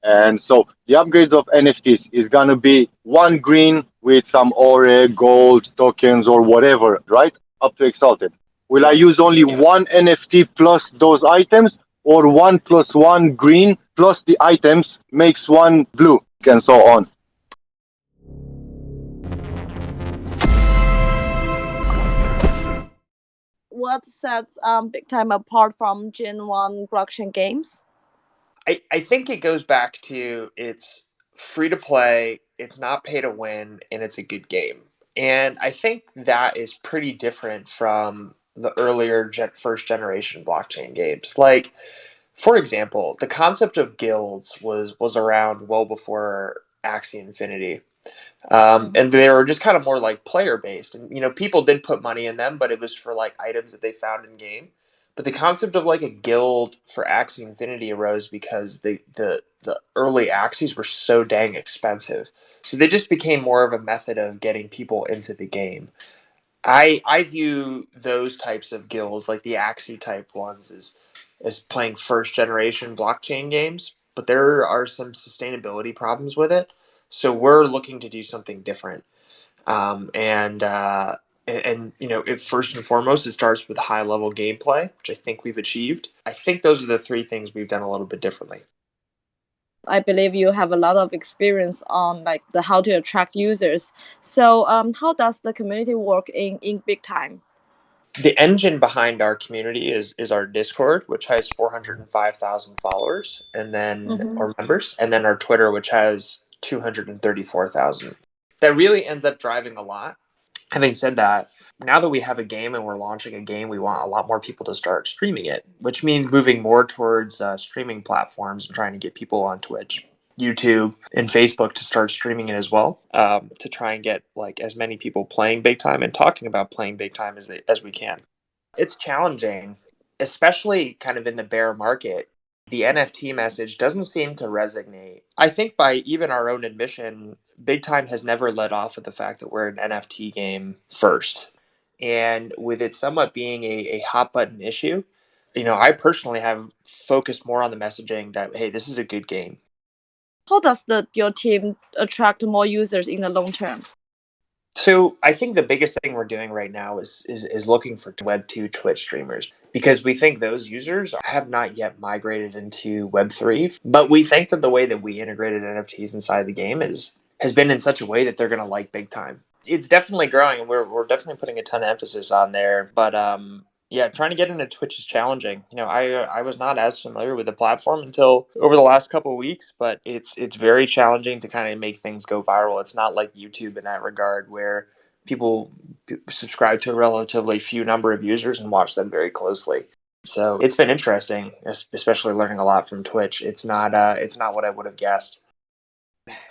And so the upgrades of NFTs is gonna be one green with some aura, gold tokens or whatever, right? Up to exalted. Will I Yeah. use only one NFT plus those items, or one plus one green plus the items makes one blue, and so on? What sets Big Time apart from Gen 1 blockchain games? I think it goes back to it's free to play, it's not pay to win, and it's a good game. And I think that is pretty different from the earlier first generation blockchain games. Like, for example, the concept of guilds was around well before Axie Infinity. And they were just kind of more like player based, and people did put money in them, but it was for like items that they found in game. But the concept of like a guild for Axie Infinity arose because the early Axies were so dang expensive, so they just became more of a method of getting people into the game. I view those types of guilds, like the Axie type ones, as playing first generation blockchain games, but there are some sustainability problems with it. So we're looking to do something different. Um, and uh, it first and foremost, it starts with high level gameplay, which I think we've achieved. I think those are the three things we've done a little bit differently. I believe you have a lot of experience on like the how to attract users. So how does the community work in Big Time? The engine behind our community is our Discord, which has 405,000 followers, and then Mm-hmm. or members, and then our Twitter, which has 234,000. That really ends up driving a lot. Having said that, now that we have a game and we're launching a game, we want a lot more people to start streaming it, which means moving more towards streaming platforms and trying to get people on Twitch, YouTube, and Facebook to start streaming it as well, to try and get like as many people playing Big Time and talking about playing Big Time as we can. It's challenging, especially kind of in the bear market. The NFT message doesn't seem to resonate. I think by even our own admission, Big Time has never let off with the fact that we're an NFT game first. And with it somewhat being a hot button issue, I personally have focused more on the messaging that, hey, this is a good game. How does your team attract more users in the long term? So I think the biggest thing we're doing right now is looking for Web2 Twitch streamers, because we think those users have not yet migrated into Web3. But we think that the way that we integrated NFTs inside the game has been in such a way that they're going to like Big Time. It's definitely growing, and we're definitely putting a ton of emphasis on there. But yeah, trying to get into Twitch is challenging. I was not as familiar with the platform until over the last couple of weeks, but it's very challenging to kind of make things go viral. It's not like YouTube in that regard, where people subscribe to a relatively few number of users and watch them very closely. So it's been interesting, especially learning a lot from Twitch. It's not what I would have guessed.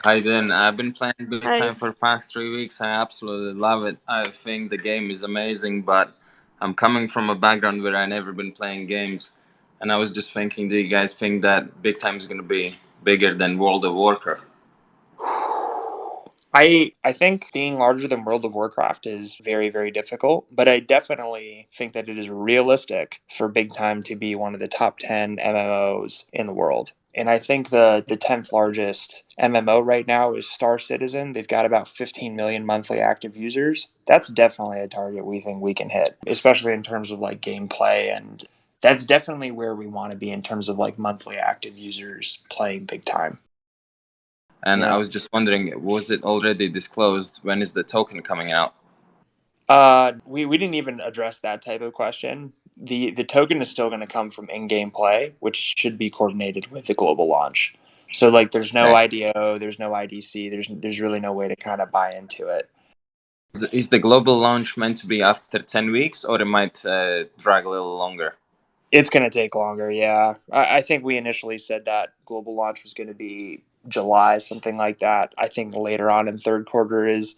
Hi, then. I've been playing Big Hi. Time for the past 3 weeks. I absolutely love it. I think the game is amazing, but I'm coming from a background where I never been playing games, and I was just thinking, do you guys think that Big Time is gonna be bigger than World of Warcraft? I think being larger than World of Warcraft is very, very difficult, but I definitely think that it is realistic for Big Time to be one of the top 10 MMOs in the world. And I think the 10th largest MMO right now is Star Citizen. They've got about 15 million monthly active users. That's definitely a target we think we can hit, especially in terms of like gameplay, and that's definitely where we want to be in terms of like monthly active users playing Big Time. And I Yeah. was just wondering, was it already disclosed? When is the token coming out? We didn't even address that type of question. The token is still going to come from in-game play, which should be coordinated with the global launch. So like, there's no Okay. IDO, there's no IDC, there's really no way to kind of buy into it. Is the global launch meant to be after 10 weeks, or it might drag a little longer? It's going to take longer, yeah. I think we initially said that global launch was going to be July, something like that. I think later on in third quarter is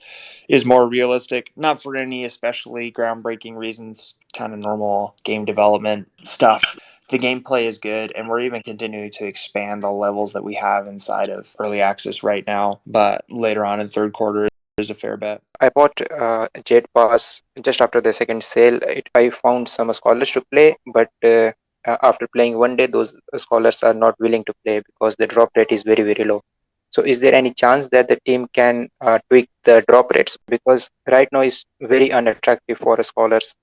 more realistic, not for any especially groundbreaking reasons, kind of normal game development stuff. The gameplay is good, and we're even continuing to expand the levels that we have inside of early access right now. But later on in third quarter is a fair bet. I bought Jade Pass just after the second sale. I found some scholars to play, but after playing one day, those scholars are not willing to play because the drop rate is very, very low. So is there any chance that the team can tweak the drop rates? Because right now it's very unattractive for scholars.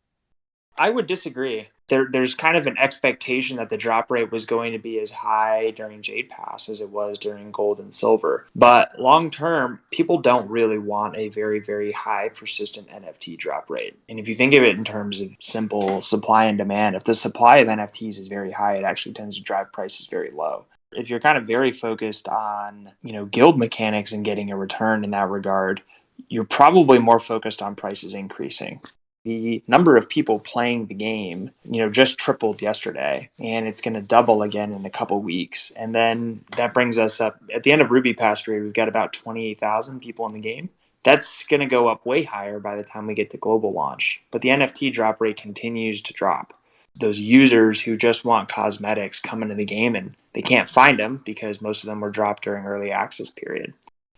I would disagree. There's kind of an expectation that the drop rate was going to be as high during Jade Pass as it was during Gold and Silver. But long term, people don't really want a very, very high persistent NFT drop rate. And if you think of it in terms of simple supply and demand, if the supply of NFTs is very high, it actually tends to drive prices very low. If you're kind of very focused on, guild mechanics and getting a return in that regard, you're probably more focused on prices increasing. The number of people playing the game, just tripled yesterday, and it's going to double again in a couple weeks. And then that brings us up at the end of Ruby Pass period, we've got about 28,000 people in the game. That's going to go up way higher by the time we get to global launch. But the NFT drop rate continues to drop. Those users who just want cosmetics come into the game and they can't find them because most of them were dropped during early access period.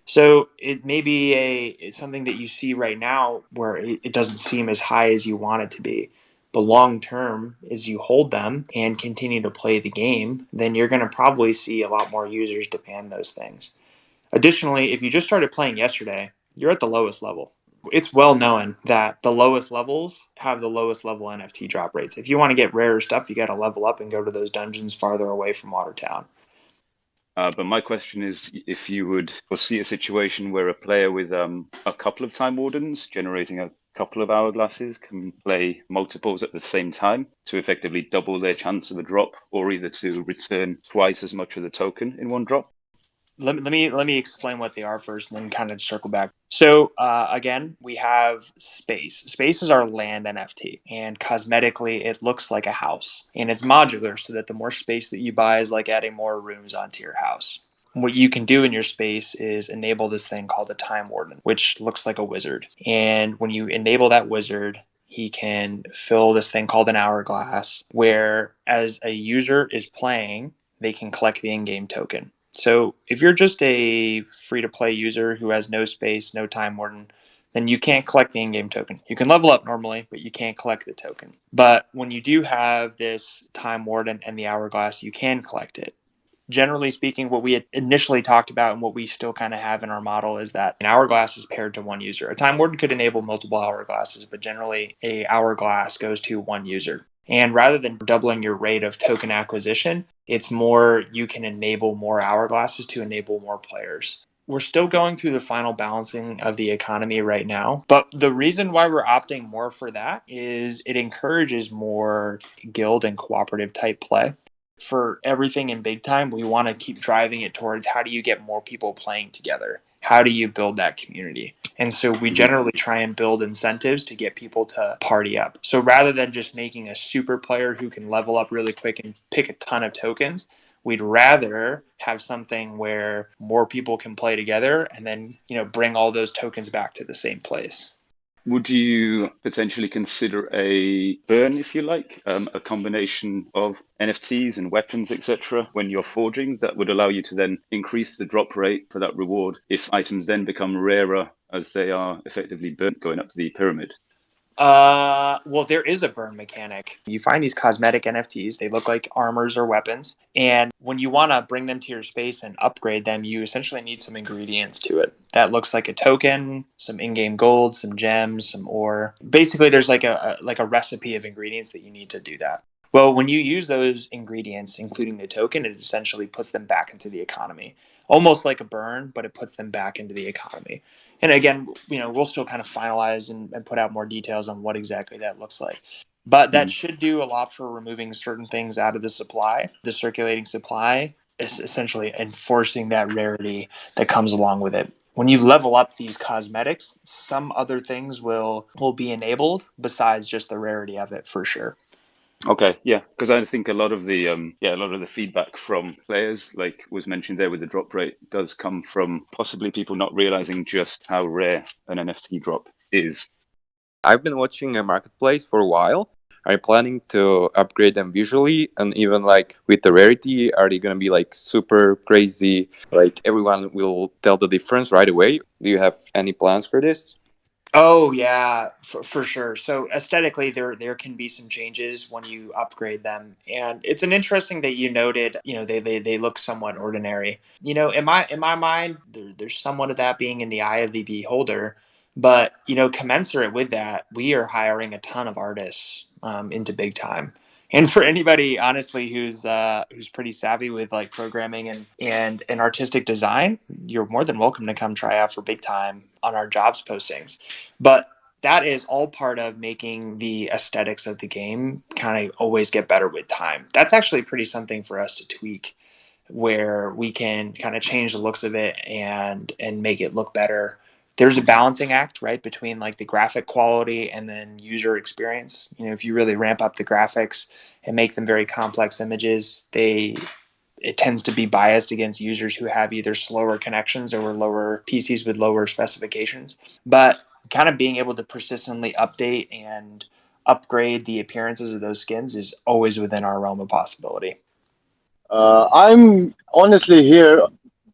So it may be something that you see right now where it doesn't seem as high as you want it to be. But long term, as you hold them and continue to play the game, then you're going to probably see a lot more users demand those things. Additionally, if you just started playing yesterday, you're at the lowest level. It's well known that the lowest levels have the lowest level NFT drop rates. If you want to get rarer stuff, you got to level up and go to those dungeons farther away from Watertown. But my question is if you would foresee a situation where a player with a couple of time wardens generating a couple of hourglasses can play multiples at the same time to effectively double their chance of a drop, or either to return twice as much of the token in one drop. Let me explain what they are first and then kind of circle back. So again, we have space. Space is our land NFT, and cosmetically it looks like a house, and it's modular so that the more space that you buy is like adding more rooms onto your house. What you can do in your space is enable this thing called a Time Warden, which looks like a wizard. And when you enable that wizard, he can fill this thing called an hourglass, where as a user is playing, they can collect the in-game token. So if you're just a free-to-play user who has no space, no Time Warden, then you can't collect the in-game token. You can level up normally, but you can't collect the token. But when you do have this Time Warden and the hourglass, you can collect it. Generally speaking, what we had initially talked about and what we still kind of have in our model is that an hourglass is paired to one user. A Time Warden could enable multiple hourglasses, but generally a hourglass goes to one user. And rather than doubling your rate of token acquisition, it's more you can enable more hourglasses to enable more players. We're still going through the final balancing of the economy right now. But the reason why we're opting more for that is it encourages more guild and cooperative type play. For everything in BigTime, we want to keep driving it towards how do you get more people playing together? How do you build that community? And so we generally try and build incentives to get people to party up. So rather than just making a super player who can level up really quick and pick a ton of tokens, we'd rather have something where more people can play together and then, bring all those tokens back to the same place. Would you potentially consider a burn, if you like, a combination of NFTs and weapons, etc., when you're forging that would allow you to then increase the drop rate for that reward if items then become rarer as they are effectively burnt going up the pyramid? Well, there is a burn mechanic. You find these cosmetic NFTs, they look like armors or weapons. And when you want to bring them to your space and upgrade them, you essentially need some ingredients to it. That looks like a token, some in-game gold, some gems, some ore. Basically, there's like a recipe of ingredients that you need to do that. Well, when you use those ingredients, including the token, it essentially puts them back into the economy. Almost like a burn, but it puts them back into the economy. And again, we'll still kind of finalize and put out more details on what exactly that looks like. But that should do a lot for removing certain things out of the supply. The circulating supply is essentially enforcing that rarity that comes along with it. When you level up these cosmetics, some other things will be enabled besides just the rarity of it, for sure. Okay, yeah, because I think a lot of the feedback from players, like was mentioned there with the drop rate, does come from possibly people not realizing just how rare an NFT drop is. I've been watching a marketplace for a while. Are you planning to upgrade them visually, and even like with the rarity, are they gonna be like super crazy? Like everyone will tell the difference right away? Do you have any plans for this? Oh yeah, for sure. So aesthetically, there can be some changes when you upgrade them, and it's an interesting that you noted. They look somewhat ordinary. In my mind, there's somewhat of that being in the eye of the beholder. But commensurate with that, we are hiring a ton of artists into Big Time. And for anybody, honestly, who's pretty savvy with like programming and artistic design, you're more than welcome to come try out for Big Time on our jobs postings. But that is all part of making the aesthetics of the game kind of always get better with time. That's actually pretty something for us to tweak, where we can kind of change the looks of it and make it look better. There's a balancing act, right, between like the graphic quality and then user experience. If you really ramp up the graphics and make them very complex images, it tends to be biased against users who have either slower connections or lower PCs with lower specifications. But kind of being able to persistently update and upgrade the appearances of those skins is always within our realm of possibility. I'm honestly here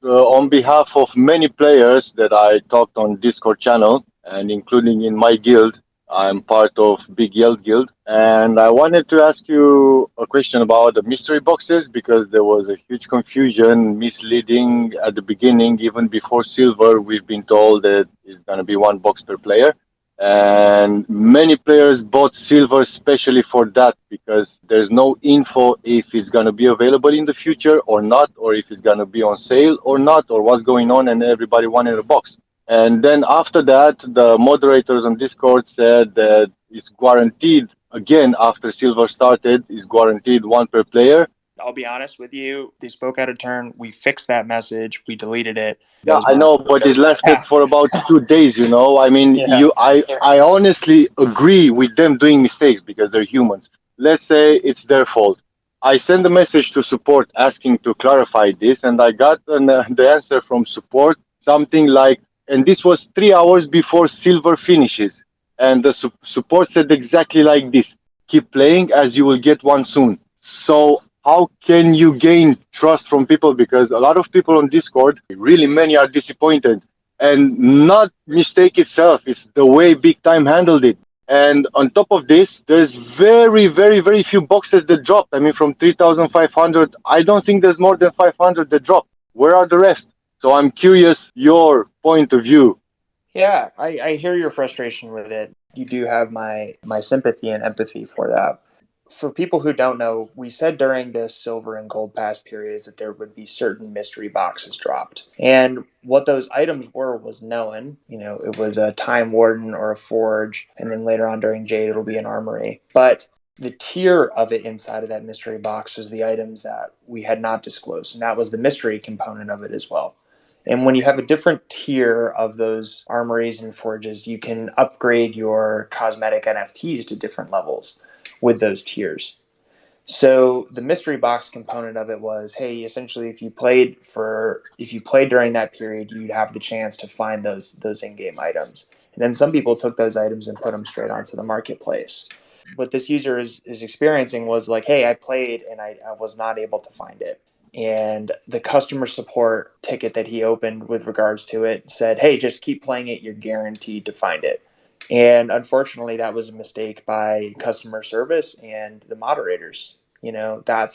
on behalf of many players that I talked on Discord channel, and including in my guild. I'm part of Big Yell Guild, and I wanted to ask you a question about the mystery boxes because there was a huge confusion, misleading at the beginning. Even before silver, we've been told that it's gonna be one box per player, and many players bought silver especially for that because there's no info if it's going to be available in the future or not, or if it's going to be on sale or not, or what's going on, and everybody wanted a box. And then after that, the moderators on Discord said that it's guaranteed again after silver started, is guaranteed one per player. I'll be honest with you, they spoke out of turn. We fixed that message. We deleted it. Yeah, Those I were know, but it lasted yeah. for about 2 days, you know. I mean, Yeah. I honestly agree with them doing mistakes because they're humans. Let's say it's their fault. I sent a message to support asking to clarify this, and I got the answer from support something like, and this was 3 hours before silver finishes, and the support said exactly like this: keep playing as you will get one soon. So how can you gain trust from people? Because a lot of people on Discord, really many are disappointed, and not mistake itself, it's the way Big Time handled it. And on top of this, there's very, very, very few boxes that dropped. I mean, from 3,500, I don't think there's more than 500 that dropped. Where are the rest? So I'm curious your point of view. Yeah, I hear your frustration with it. You do have my sympathy and empathy for that. For people who don't know, we said during this silver and gold pass periods that there would be certain mystery boxes dropped. And what those items were was known. It was a time warden or a forge, and then later on during Jade it'll be an armory. But the tier of it inside of that mystery box was the items that we had not disclosed, and that was the mystery component of it as well. And when you have a different tier of those armories and forges, you can upgrade your cosmetic NFTs to different levels with those tiers. So the mystery box component of it was, hey, essentially, if you played during that period, you'd have the chance to find those in-game items. And then some people took those items and put them straight onto the marketplace. What this user is experiencing was like, hey, I played and I was not able to find it. And the customer support ticket that he opened with regards to it said, hey, just keep playing it. You're guaranteed to find it. And unfortunately, that was a mistake by customer service and the moderators. That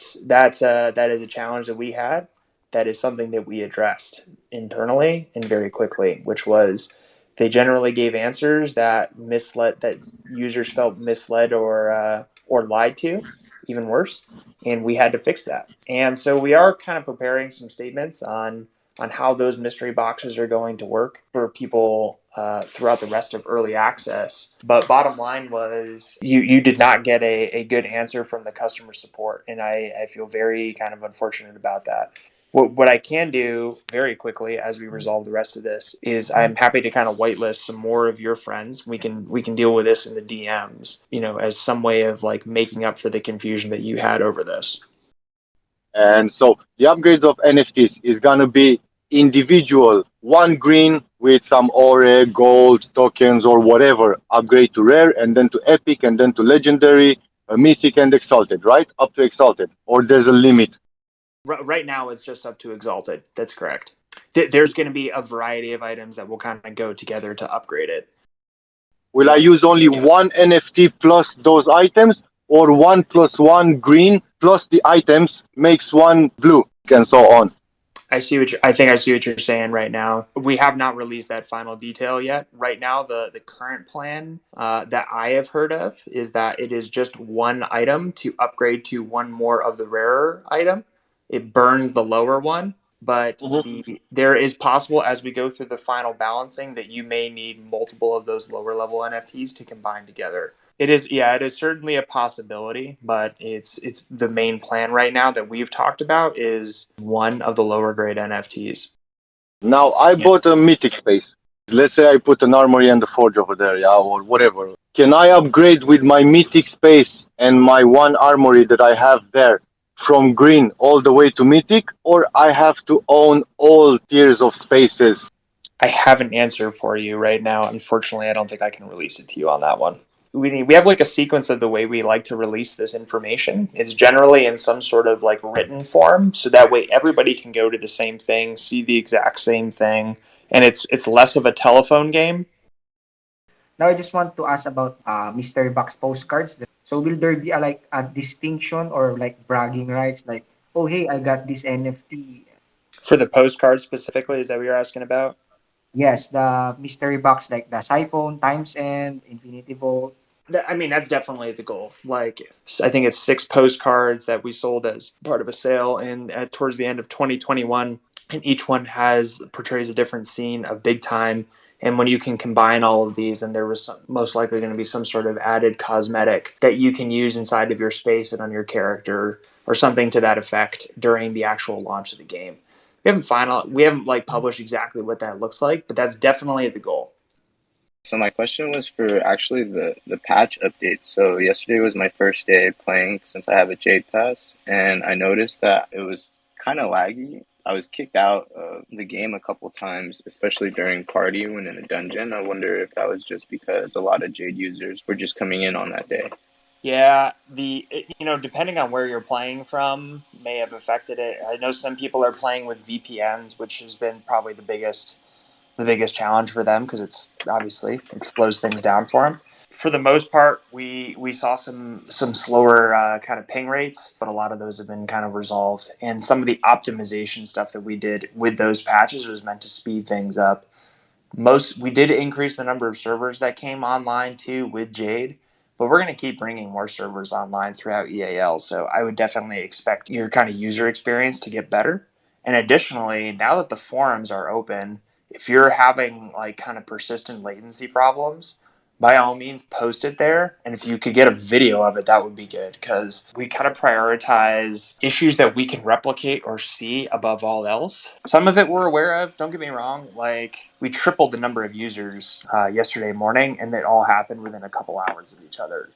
is a challenge that we had. That is something that we addressed internally and very quickly, which was they generally gave answers that users felt misled or lied to, even worse, and we had to fix that. And so we are kind of preparing some statements on how those mystery boxes are going to work for people throughout the rest of early access. But bottom line was you did not get a good answer from the customer support. And I feel very kind of unfortunate about that. What I can do very quickly as we resolve the rest of this is I'm happy to kind of whitelist some more of your friends. We can deal with this in the DMs, as some way of like making up for the confusion that you had over this. And so the upgrades of NFTs is gonna be individual, one green with some ore, gold, tokens, or whatever, upgrade to rare, and then to epic, and then to legendary, mythic, and exalted, right? Up to exalted, or there's a limit. Right now, it's just up to Exalted. That's correct. There's going to be a variety of items that will kind of go together to upgrade it. Will I use only one NFT plus those items, or one plus one green plus the items makes one blue, and so on? I think I see what you're saying right now. We have not released that final detail yet. Right now, the current plan that I have heard of is that it is just one item to upgrade to one more of the rarer item. It burns the lower one, but there is possible as we go through the final balancing that you may need multiple of those lower level NFTs to combine together. It is, yeah, it is certainly a possibility, but it's the main plan right now that we've talked about is one of the lower grade NFTs. Now I bought a mythic space. Let's say I put an armory and a forge over there, yeah, or whatever. Can I upgrade with my mythic space and my one armory that I have there from green all the way to mythic, or I have to own all tiers of spaces? I have an answer for you right now. Unfortunately, I don't think I can release it to you on that one. We have like a sequence of the way we like to release this information. It's generally in some sort of like written form, so that way everybody can go to the same thing, see the exact same thing, and it's less of a telephone game. Now I just want to ask about mystery box postcards. So will there be a distinction or like bragging rights, like, oh hey, I got this NFT? For the postcards specifically, is that what you're asking about? Yes, the mystery box like the Siphon, Times End, Infinity Vault. I mean, that's definitely the goal. Like, I think it's 6 postcards that we sold as part of a sale, and towards the end of 2021, and each one portrays a different scene of Big Time. And when you can combine all of these, and there was most likely going to be some sort of added cosmetic that you can use inside of your space and on your character, or something to that effect during the actual launch of the game. We haven't like published exactly what that looks like, but that's definitely the goal. So my question was for actually the patch update. So yesterday was my first day playing since I have a Jade Pass, and I noticed that it was kind of laggy. I was kicked out of the game a couple times, especially during party when in a dungeon. I wonder if that was just because a lot of Jade users were just coming in on that day. Yeah, depending on where you're playing from may have affected it. I know some people are playing with VPNs, which has been probably the biggest challenge for them because it's obviously it slows things down for them. For the most part, we saw some slower kind of ping rates, but a lot of those have been kind of resolved. And some of the optimization stuff that we did with those patches was meant to speed things up. We did increase the number of servers that came online too with Jade, but we're going to keep bringing more servers online throughout EAL. So I would definitely expect your kind of user experience to get better. And additionally, now that the forums are open, if you're having like kind of persistent latency problems, by all means post it there. And if you could get a video of it, that would be good because we kind of prioritize issues that we can replicate or see above all else. Some of it we're aware of, don't get me wrong. Like we tripled the number of users yesterday morning, and it all happened within a couple hours of each other.